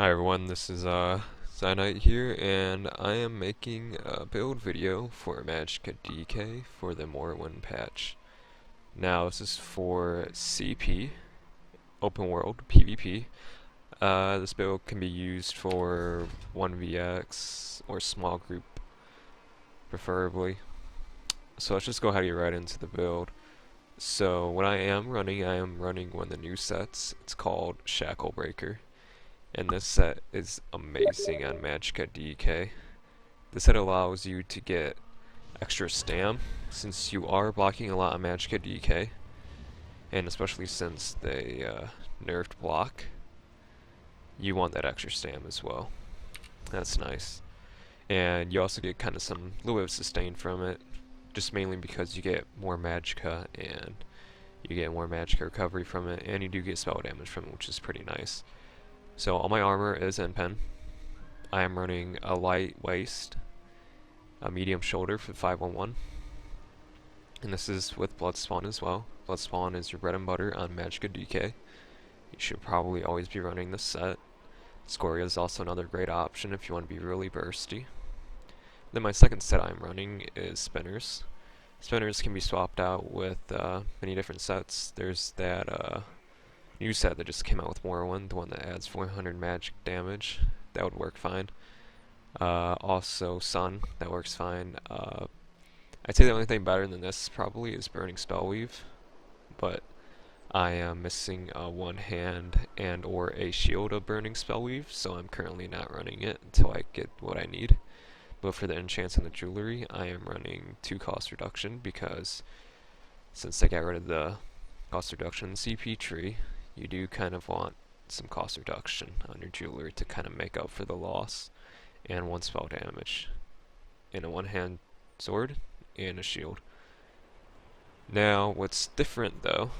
Hi everyone, this is Cyanite here, and I am making a build video for Magicka DK for the Morrowind patch. Now this is for CP, Open World, PvP. This build can be used for 1vx or small group, preferably. So let's just go ahead and get right into the build. So what I am running one of the new sets. It's called Shacklebreaker. And this set is amazing on Magicka DK. This set allows you to get extra stam, since you are blocking a lot on Magicka DK, and especially since they nerfed block, you want that extra stam as well. That's nice. And you also get kind of some little bit of sustain from it, just mainly because you get more Magicka and you get more Magicka recovery from it, and you do get spell damage from it, which is pretty nice. So all my armor is N-Pen. I am running a light waist, a medium shoulder for 511, and this is with bloodspawn as well. Bloodspawn is your bread and butter on Magicka DK. You should probably always be running this set. Scoria is also another great option if you want to be really bursty. Then my second set I'm running is spinners. Spinners can be swapped out with many different sets. There's that new set that just came out with Morrowind, the one that adds 400 magic damage. That would work fine. Also Sun, that works fine. I'd say the only thing better than this probably is Burning Spellweave, but I am missing one hand and or a shield of Burning Spellweave, so I'm currently not running it until I get what I need. But for the enchants and the jewelry, I am running 2 cost reduction, because since I got rid of the cost reduction CP tree, you do kind of want some cost reduction on your jewelry to kind of make up for the loss, and 1 spell damage in a one-hand sword and a shield. Now what's different though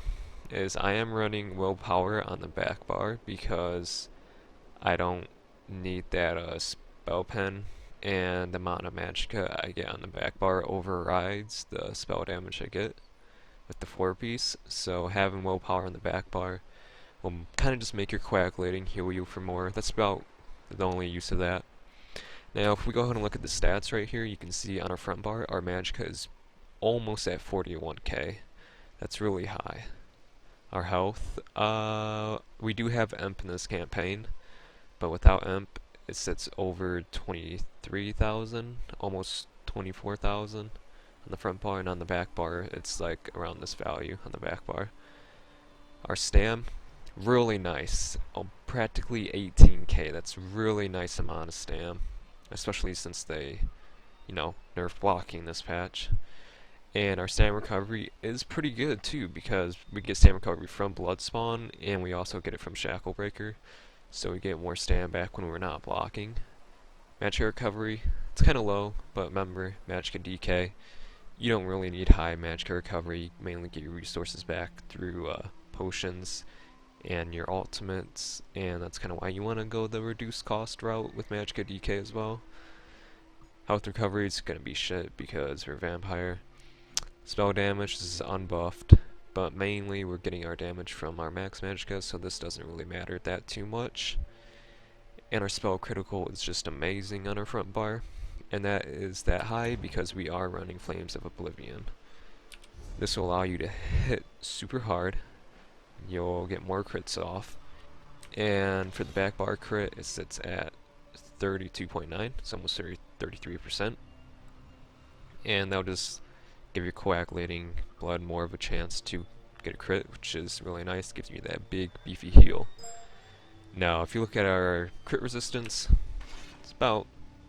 is I am running willpower on the back bar, because I don't need that spell pen, and the amount of magicka I get on the back bar overrides the spell damage I get with the 4-piece. So having willpower on the back bar will kind of just make your coagulating heal you for more. That's about the only use of that. Now if we go ahead and look at the stats right here, you can see on our front bar our magicka is almost at 41k. That's really high. Our health, we do have Imp in this campaign, but without Imp it sits over 23,000, almost 24,000 on the front bar, and on the back bar it's like around this value on the back bar. Our stam, really nice, practically 18k. That's really nice amount of stam, especially since they, nerfed blocking this patch. And our stam recovery is pretty good too, because we get stam recovery from bloodspawn, and we also get it from Shacklebreaker, so we get more stam back when we're not blocking. Magicka recovery, it's kind of low, but remember, Magicka DK, you don't really need high Magicka recovery. You mainly get your resources back through potions and your ultimates, and that's kind of why you want to go the reduced cost route with Magicka DK as well. Health recovery is going to be shit because we're vampire. Spell damage, this is unbuffed, but mainly we're getting our damage from our max magicka, so this doesn't really matter that too much. And our spell critical is just amazing on our front bar, and that is that high because we are running Flames of Oblivion. This will allow you to hit super hard, you'll get more crits off, and for the back bar crit it sits at 32.9, it's almost 33%, and that'll just give your coagulating blood more of a chance to get a crit, which is really nice, gives you that big beefy heal. Now if you look at our crit resistance, it's about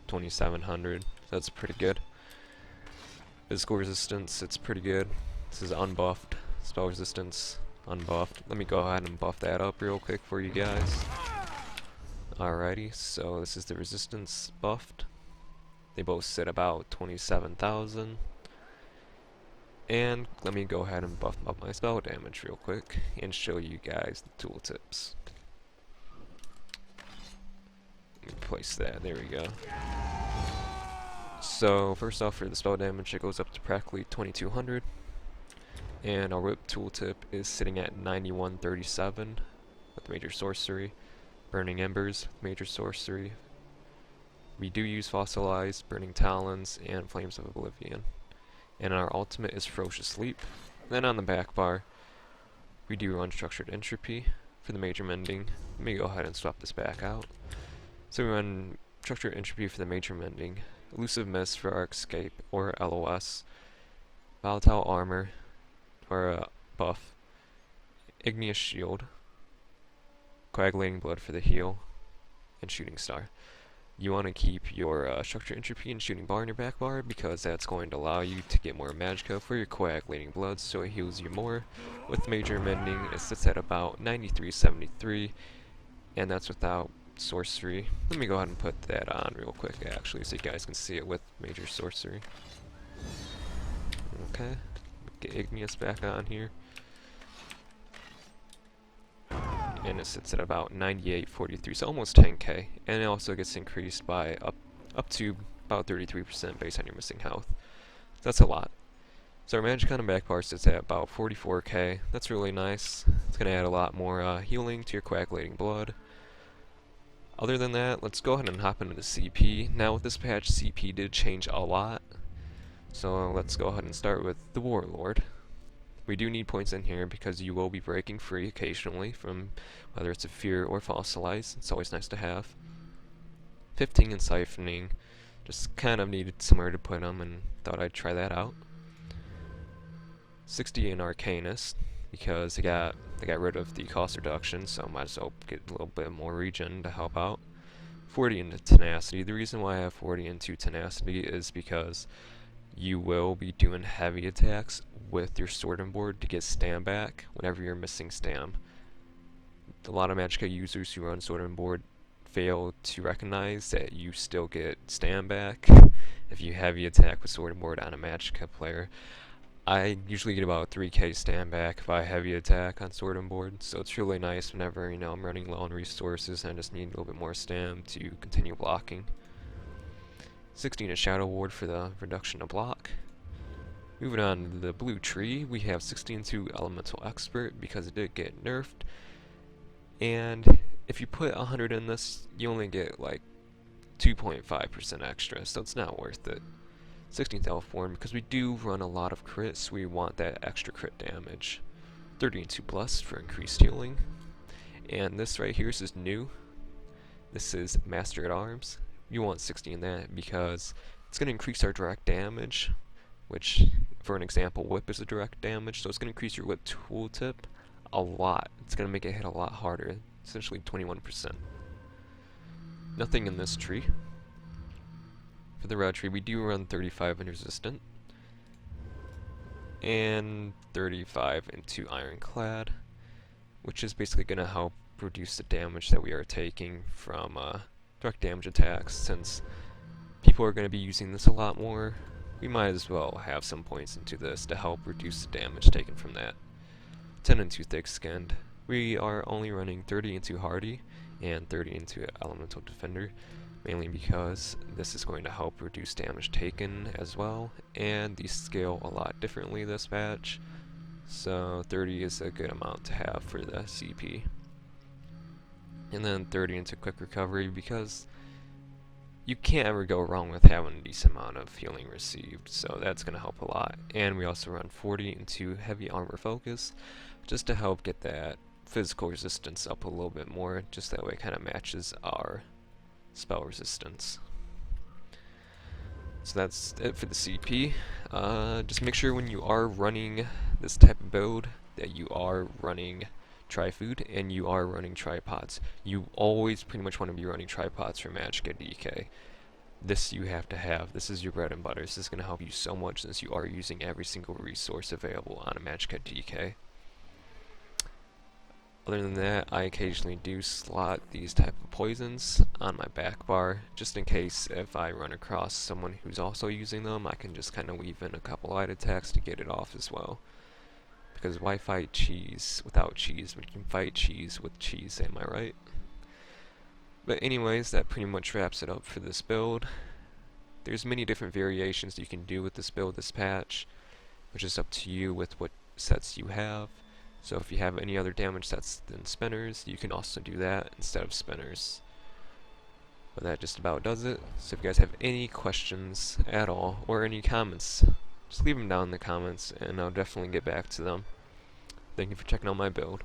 2700, so that's pretty good. Physical resistance, it's pretty good. This is unbuffed. Spell resistance, unbuffed. Let me go ahead and buff that up real quick for you guys. Alrighty, so this is the resistance buffed. They both sit about 27,000. And let me go ahead and buff up my spell damage real quick and show you guys the tooltips. Let me place that, there we go. So first off, for the spell damage, it goes up to practically 2200. And our whip tooltip is sitting at 9137 with major sorcery. Burning Embers, major sorcery. We do use Fossilized, Burning Talons, and Flames of Oblivion. And our ultimate is Ferocious Sleep. Then on the back bar, we do run Structured Entropy for the major mending. Let me go ahead and swap this back out. So we run Structured Entropy for the major mending, Elusive Mist for our escape or LOS, Volatile Armor for a buff, Igneous Shield, Coagulating Blood for the heal, and Shooting Star. You want to keep your Structured Entropy and Shooting Bar in your back bar because that's going to allow you to get more Magicka for your Coagulating Blood, so it heals you more. With Major Mending, it sits at about 93-73, and that's without Sorcery. Let me go ahead and put that on real quick actually so you guys can see it with Major Sorcery. Okay, get Igneous back on here. And it sits at about 98.43, so almost 10k, and it also gets increased by up to about 33% based on your missing health. That's a lot. So our Magicka on the back bar sits at about 44k. That's really nice. It's going to add a lot more healing to your Coagulating Blood. Other than that, let's go ahead and hop into the CP. Now with this patch, CP did change a lot. So let's go ahead and start with the Warlord. We do need points in here because you will be breaking free occasionally from whether it's a Fear or Fossilized. It's always nice to have. 15 in Siphoning. Just kind of needed somewhere to put them and thought I'd try that out. 60 in Arcanist because they got rid of the cost reduction, so might as well get a little bit more regen to help out. 40 into Tenacity. The reason why I have 40 into Tenacity is because you will be doing heavy attacks with your Sword and Board to get stam back whenever you're missing stam. A lot of Magicka users who run Sword and Board fail to recognize that you still get stam back if you heavy attack with Sword and Board on a Magicka player. I usually get about 3k stam back if I heavy attack on Sword and Board, so it's really nice whenever I'm running low on resources and I just need a little bit more stam to continue blocking. 16 is Shadow Ward for the reduction of block. Moving on to the blue tree, we have 16 to Elemental Expert because it did get nerfed. And if you put 100 in this, you only get like 2.5% extra, so it's not worth it. 16th Elfborn, because we do run a lot of crits, we want that extra crit damage. 30 into Blessed for increased healing. And this right here, this is new. This is Master at Arms. You want 60 in that because it's going to increase our direct damage, which, for an example, Whip is a direct damage, so it's going to increase your Whip tooltip a lot. It's going to make it hit a lot harder, essentially 21%. Nothing in this tree. For the red tree, we do run 35 in Resistant, and 35 into Ironclad, which is basically going to help reduce the damage that we are taking from direct damage attacks. Since people are going to be using this a lot more, we might as well have some points into this to help reduce the damage taken from that. 10 into Thick Skinned. We are only running 30 into Hardy and 30 into Elemental Defender, mainly because this is going to help reduce damage taken as well, and these scale a lot differently this patch, so 30 is a good amount to have for the CP. And then 30 into Quick Recovery because you can't ever go wrong with having a decent amount of healing received, so that's going to help a lot. And we also run 40 into Heavy Armor Focus just to help get that physical resistance up a little bit more, just that way it kind of matches our spell resistance. So that's it for the CP. Just make sure when you are running this type of build that you are running Tri-Food and you are running tripods. You always pretty much want to be running tripods for Magicka DK. This you have to have. This is your bread and butter. This is going to help you so much since you are using every single resource available on a Magicka DK. Other than that, I occasionally do slot these type of poisons on my back bar, just in case if I run across someone who's also using them, I can just kind of weave in a couple light attacks to get it off as well. Because why fight cheese without cheese when you can fight cheese with cheese, am I right? But anyways, that pretty much wraps it up for this build. There's many different variations you can do with this build, this patch, which is up to you with what sets you have. So if you have any other damage sets than spinners, you can also do that instead of spinners. But that just about does it. So if you guys have any questions at all, or any comments, just leave them down in the comments, and I'll definitely get back to them. Thank you for checking out my build.